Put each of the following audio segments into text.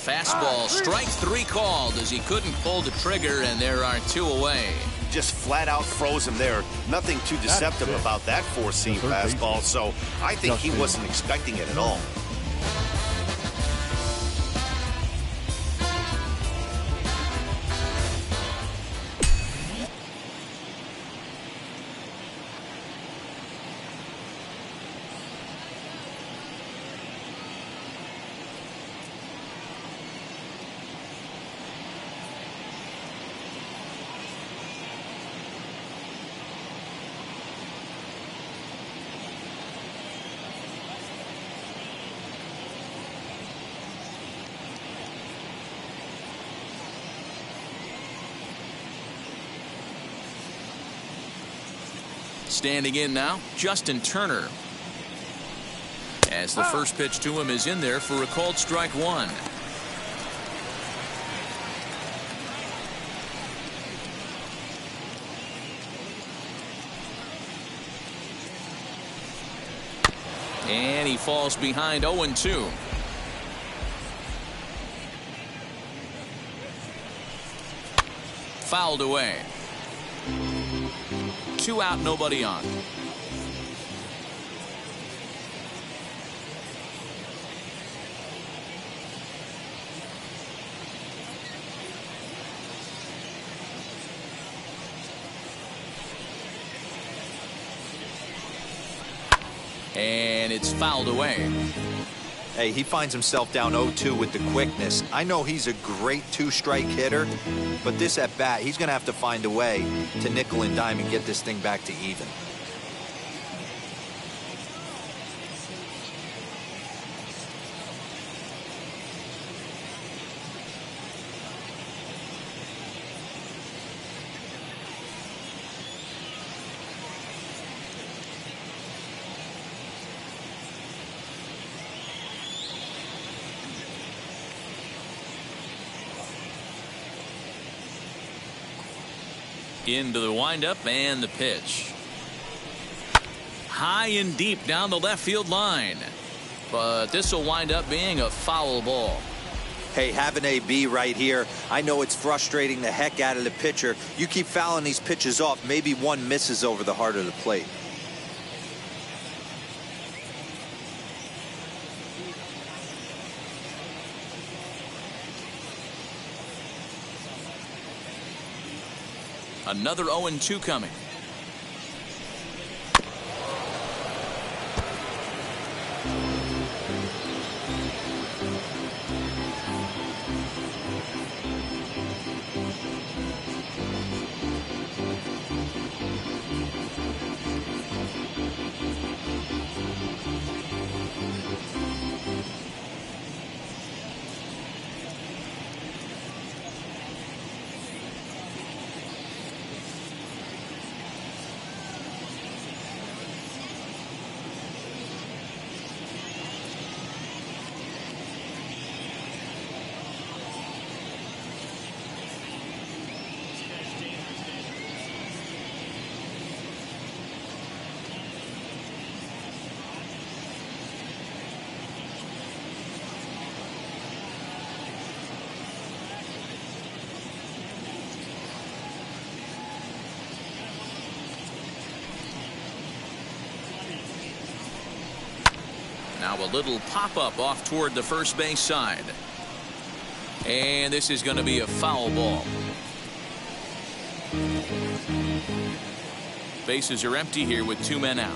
Fastball, strike 3 called as he couldn't pull the trigger, and there are 2 away. Just flat out froze him there. Nothing too deceptive about that four-seam fastball, so I think he wasn't expecting it at all. Standing in now, Justin Turner. As the first pitch to him is in there for a called strike 1. And he falls behind 0-2. Fouled away. 2 out, nobody on. And it's fouled away. Hey, he finds himself down 0-2 with the quickness. I know he's a great 2-strike hitter, but this at bat, he's going to have to find a way to nickel and dime and get this thing back to even. Into the windup and the pitch. High and deep down the left field line. But this will wind up being a foul ball. Hey, have an AB right here. I know it's frustrating the heck out of the pitcher. You keep fouling these pitches off, maybe one misses over the heart of the plate. Another 0-2 coming. Now a little pop-up off toward the first base side. And this is going to be a foul ball. Bases are empty here with 2 men out.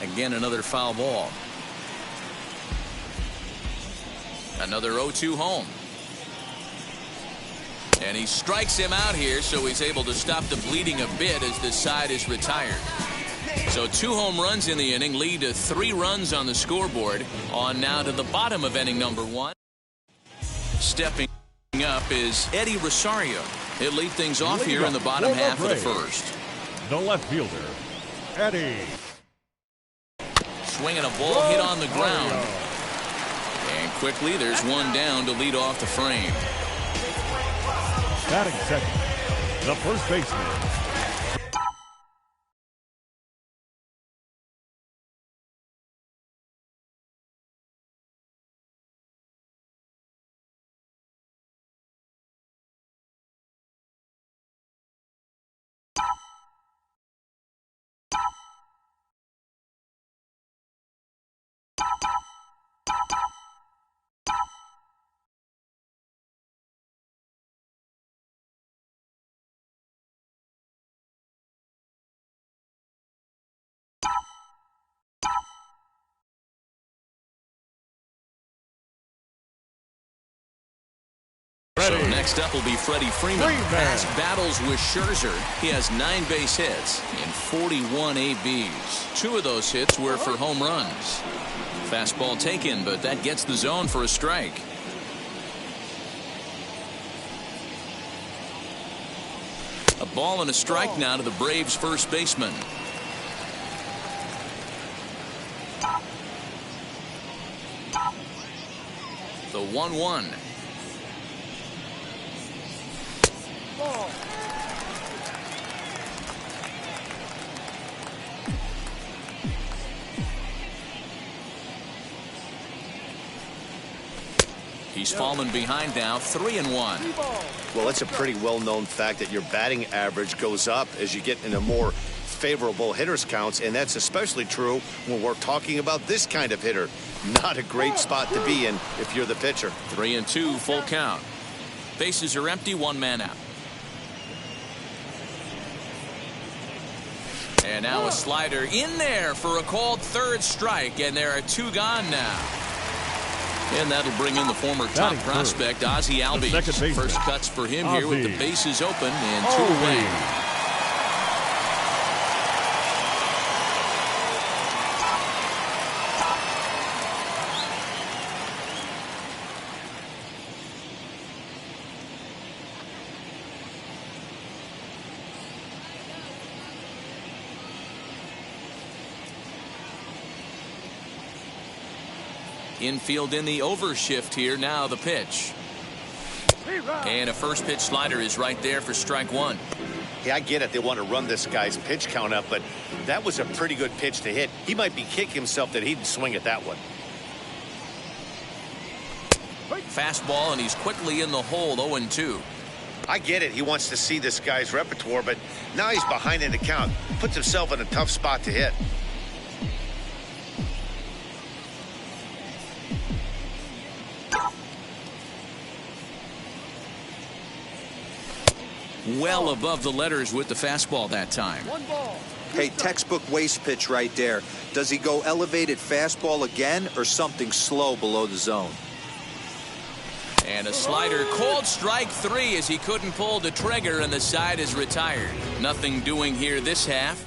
Again, another foul ball. Another 0-2 home. And he strikes him out here, so he's able to stop the bleeding a bit as this side is retired. So 2 home runs in the inning lead to 3 runs on the scoreboard. On now to the bottom of inning number 1. Stepping up is Eddie Rosario. He'll lead things off here in the bottom half of the first. The left fielder, Eddie. Swinging a ball hit on the ground. And quickly there's one down to lead off the frame. Batting second, the first baseman. So next up will be Freddie Freeman. Past battles with Scherzer. He has 9 base hits and 41 ABs. 2 of those hits were for home runs. Fastball taken, but that gets the zone for a strike. A ball and a strike now to the Braves' first baseman. The 1-1. He's fallen behind now, 3-1. Well, it's a pretty well-known fact that your batting average goes up as you get into more favorable hitters counts, and that's especially true when we're talking about this kind of hitter. Not a great spot to be in if you're the pitcher. 3-2, full count. Bases are empty, 1 man out. And now a slider in there for a called 3rd strike, and there are 2 gone now. And that'll bring in the former top prospect, Ozzie Albies. First cuts for him here with the bases open and 2 away. Infield in the overshift here. Now the pitch. And a first pitch slider is right there for strike 1. Yeah, I get it. They want to run this guy's pitch count up, but that was a pretty good pitch to hit. He might be kicking himself that he didn't swing at that one. Fastball, and he's quickly in the hole, 0-2. I get it. He wants to see this guy's repertoire, but now he's behind in the count. Puts himself in a tough spot to hit. Well above the letters with the fastball that time. Hey, textbook waste pitch right there. Does he go elevated fastball again or something slow below the zone? And a slider, called strike 3 as he couldn't pull the trigger, and the side is retired. Nothing doing here this half.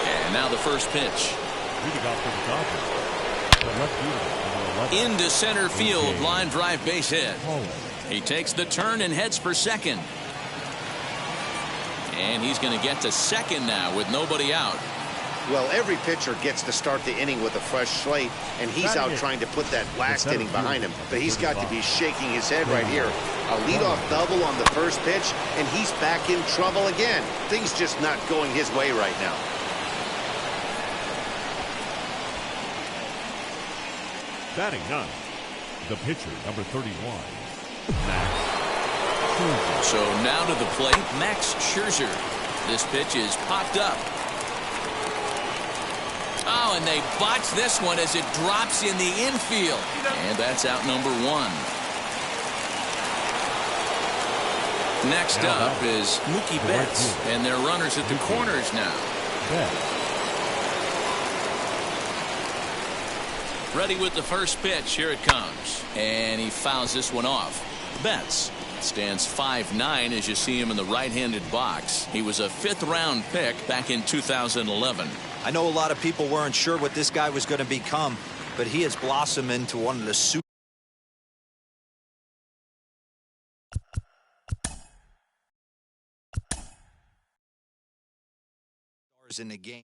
And now the first pitch. Into center field, line drive base hit. He takes the turn and heads for second. And he's going to get to second now with nobody out. Well, every pitcher gets to start the inning with a fresh slate, and he's out trying to put that last inning behind him. But he's got to be shaking his head right here. A leadoff double on the first pitch, and he's back in trouble again. Things just not going his way right now. Batting 9, the pitcher, number 31. So now to the plate, Max Scherzer. This pitch is popped up. Oh, and they botch this one as it drops in the infield. And that's out number 1. Next up is Mookie Betts, and they're runners at the corners now. Ready with the first pitch. Here it comes. And he fouls this one off. Betts stands 5'9" as you see him in the right-handed box. He was a 5th-round pick back in 2011. I know a lot of people weren't sure what this guy was going to become, but he has blossomed into one of the super stars in the game.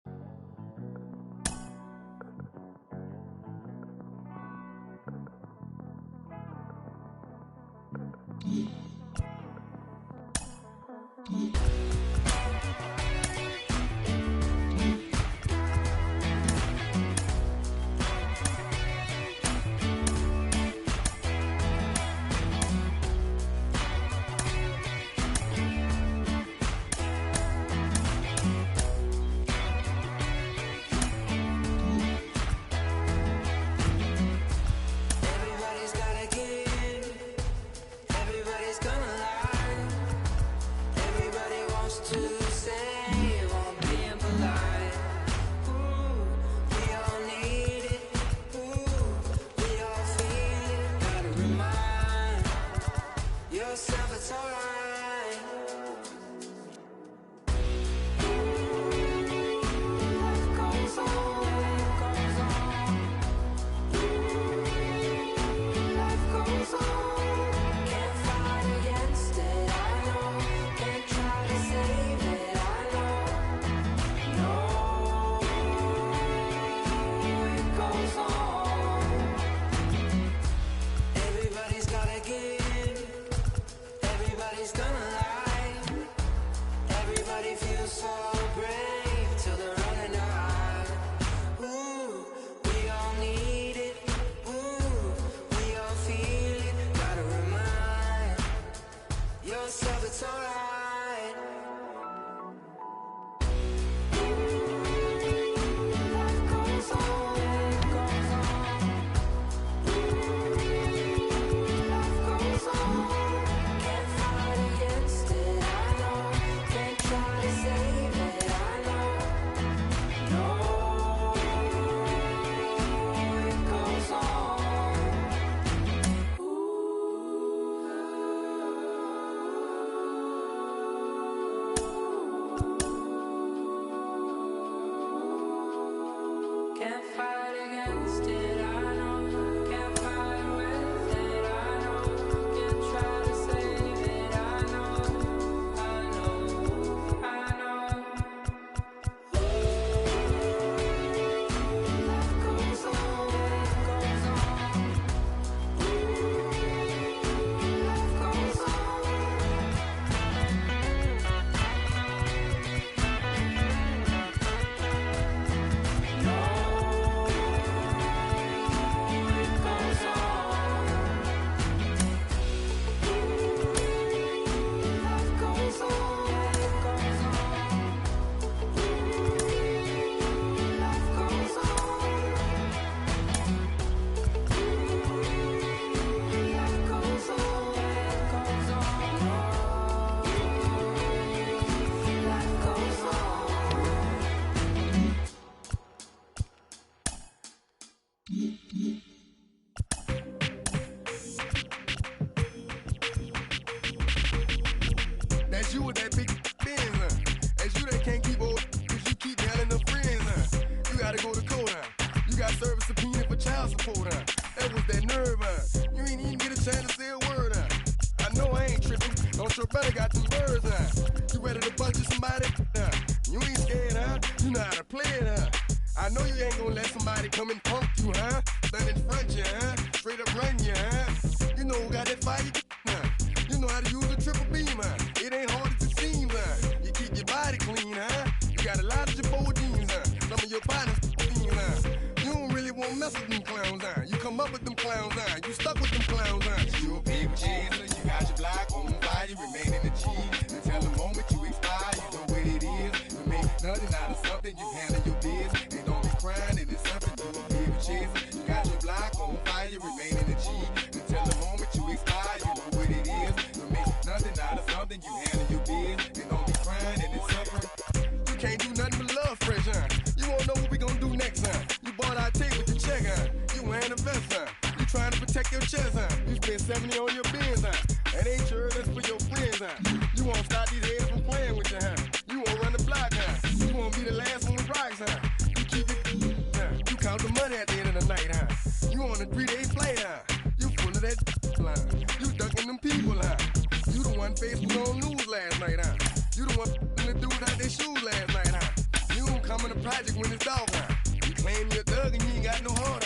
subpoena for child support, That was that nerve, You ain't even get a chance to say a word, I know I ain't tripping. Don't your brother got some birds, You ready to bust you somebody, You ain't scared, You know how to play it, I know you ain't gonna let somebody come and punk you, Stand in front you, Straight up run you, You know who got that fire, You know how to use a triple beam, It ain't hard as it seems, You keep your body clean, You got a lot of your bold jeans, Some of your partners, You don't really want to mess with them clowns, You come up with them clowns, You stuck with them clowns, You a people chaser, you got your block on fire, you remain in the G. Until the moment you expire, you know what it is. You make nothing out of something, you handle your biz. And don't be crying, it is something, you a people chaser. You got your block on fire, you remain in the G. Until the moment you expire, you know what it is. You make nothing out of something, you handle your biz. And don't be crying, it is suffering. You can't do nothing but love fresh, You won't know what we gonna do next, You bought our tape with the check, You wearing a vest, You trying to protect your chest, You spend 70 on your bins, That ain't sure that's for your friends, You won't stop these heads from playing with you, You won't run the block, You won't be the last one with rocks, You keep it, You count the money at the end of the night, You on a 3-day flight, You full of that line. You ducking them people, You the one Facebook on news last night, You the one the dudes out their shoes last night, You don't come in the project when it's dark, You claim you're a thug and you ain't got no heart,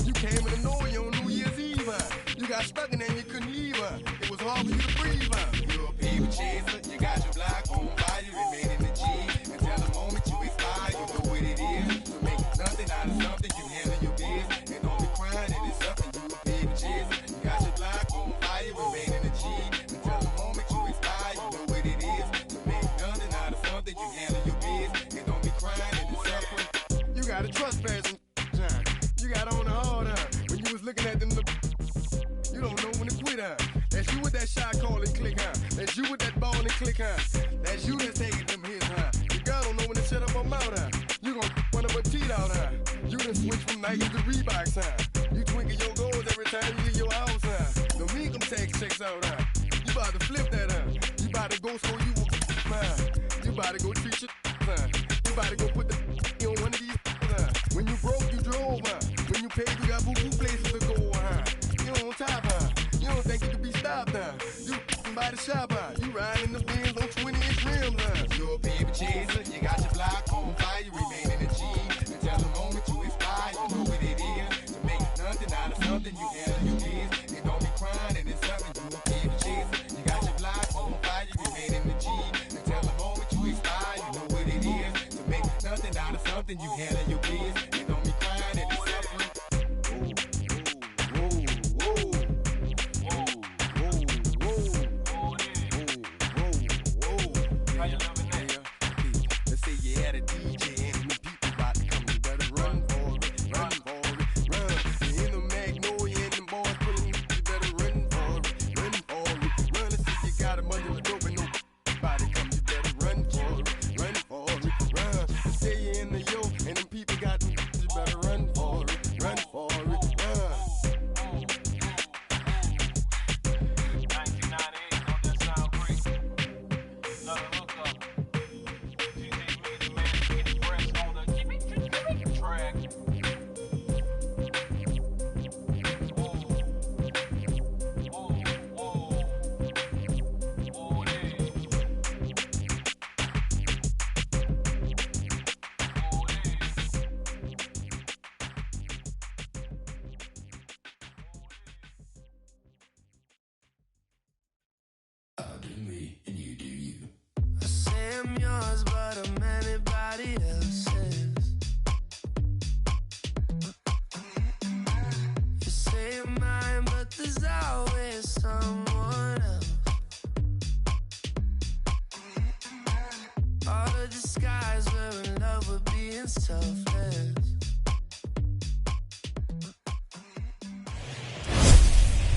You came in the North on New Year's Eve, You got stuck and then you couldn't leave, It was hard for you to breathe, You a people chaser, you got your block on fire, you remain in the G. Until the moment you expire, you know what it is. To make nothing out of something, you handle your biz. And don't be crying, it is something, you a people chaser. You got your block on fire, you remain in the G. Until the moment you expire, you know what it is. To make nothing out of something, you handle your biz. And don't be crying, it is suffering. You got a trespass and you got on the hard, when you was looking at them. You don't know when to quit, That's you with that shot call and click, That's you with that ball and click, That's you that's taking them hits, The girl don't know when to shut up her mouth, You gon' one of her teeth out, You done switch from Nike to Reeboks, You twinkle your goals every time you leave your house, The income tax checks out, You about to flip that, You about to go so you about to go treat your, You about to go put the on one of these, When you broke, you drove, When you paid, you got boo-boo places to go, You on top, You don't think you can be stopped, You by the shop, You riding the Benz on 20-inch rims, You a baby chaser, you got your block on fire, you remain in the G. Until the moment you expire, you know what it is. To make nothing out of something, you handle your biz. And don't be crying, and it's something, you a baby chaser. You got your block on fire, you remain in the G. Until the moment you expire, you know what it is. To make nothing out of something, you handle your biz. And don't be crying, and it's suffering.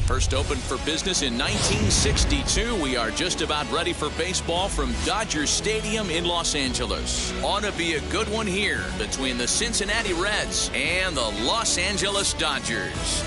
First opened for business in 1962. We are just about ready for baseball from Dodger Stadium in Los Angeles. Ought to be a good one here between the Cincinnati Reds and the Los Angeles Dodgers.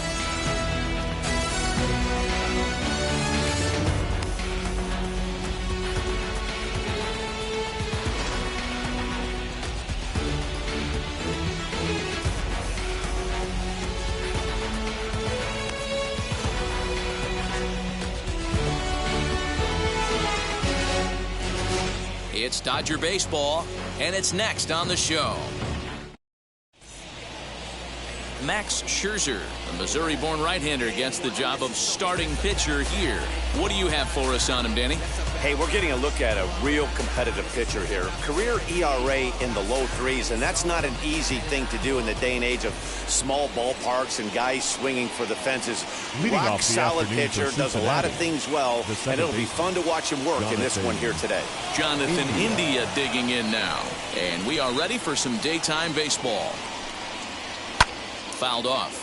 It's Dodger baseball, and it's next on the show. Max Scherzer, the Missouri-born right-hander, gets the job of starting pitcher here. What do you have for us on him, Danny? Hey, we're getting a look at a real competitive pitcher here. Career ERA in the low threes, and that's not an easy thing to do in the day and age of small ballparks and guys swinging for the fences. Rock solid pitcher, does a lot of things well, and it'll be fun to watch him work in this one here today. Jonathan India digging in now, and we are ready for some daytime baseball. Fouled off.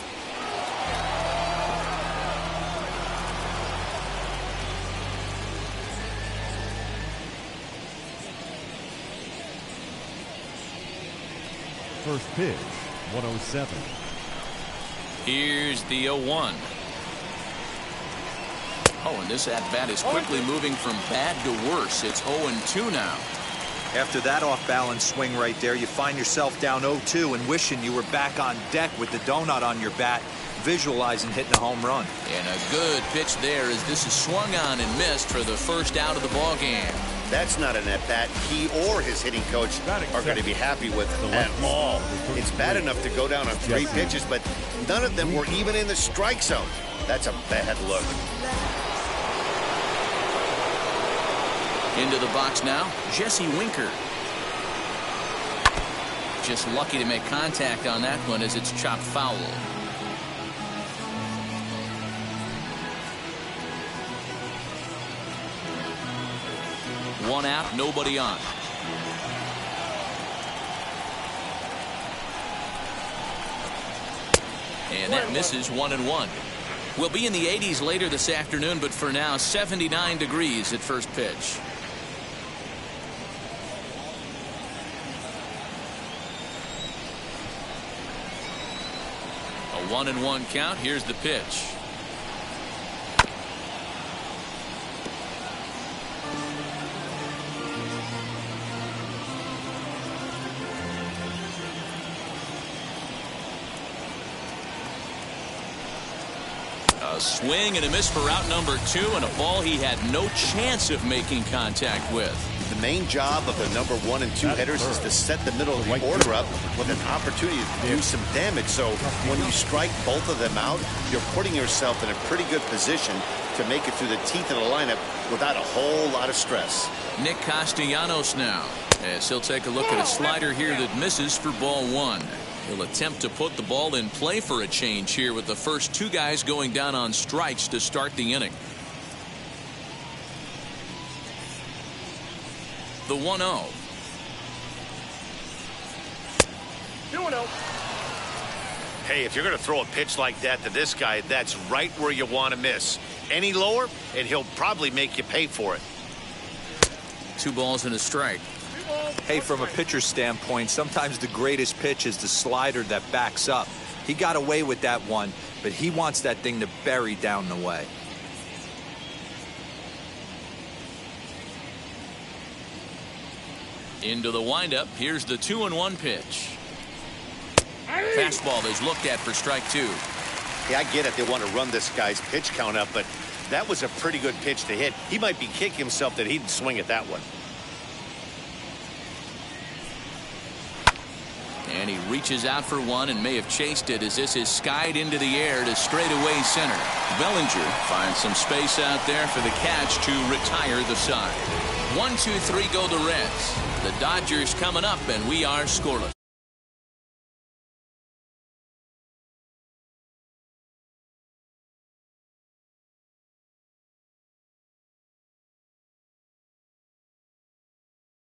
First pitch, 107. Here's the 0-1. Oh, and this at-bat is quickly moving from bad to worse. It's 0-2 now. After that off-balance swing right there, you find yourself down 0-2 and wishing you were back on deck with the donut on your bat, visualizing hitting a home run. And a good pitch there as this is swung on and missed for the first out of the ball game. That's not an at-bat he or his hitting coach are going to be happy with at all. It's bad enough to go down on 3 pitches, but none of them were even in the strike zone. That's a bad look. Into the box now, Jesse Winker. Just lucky to make contact on that one as it's chopped foul. One out, nobody on. And that misses 1-1. We'll be in the 80s later this afternoon, but for now, 79 degrees at first pitch. A 1-1 count. Here's the pitch. A swing and a miss for out number 2, and a ball he had no chance of making contact with. The main job of the number 1 and 2 hitters is to set the middle of the order up with an opportunity to do some damage. So when you strike both of them out, you're putting yourself in a pretty good position to make it through the teeth of the lineup without a whole lot of stress. Nick Castellanos now, as he'll take a look at a slider here that misses for ball 1. He'll attempt to put the ball in play for a change here with the first 2 guys going down on strikes to start the inning. The 1-0. 2-0. Hey, if you're going to throw a pitch like that to this guy, that's right where you want to miss. Any lower, and he'll probably make you pay for it. 2 balls and a strike. Hey, from a pitcher's standpoint, sometimes the greatest pitch is the slider that backs up. He got away with that one, but he wants that thing to bury down the way. Into the windup. Here's the 2-1 pitch. Fastball is looked at for strike 2. Yeah, I get it. They want to run this guy's pitch count up, but that was a pretty good pitch to hit. He might be kicking himself that he didn't swing at that one. And he reaches out for one and may have chased it as this is skied into the air to straightaway center. Bellinger finds some space out there for the catch to retire the side. 1-2-3 go the Reds. The Dodgers coming up, and we are scoreless.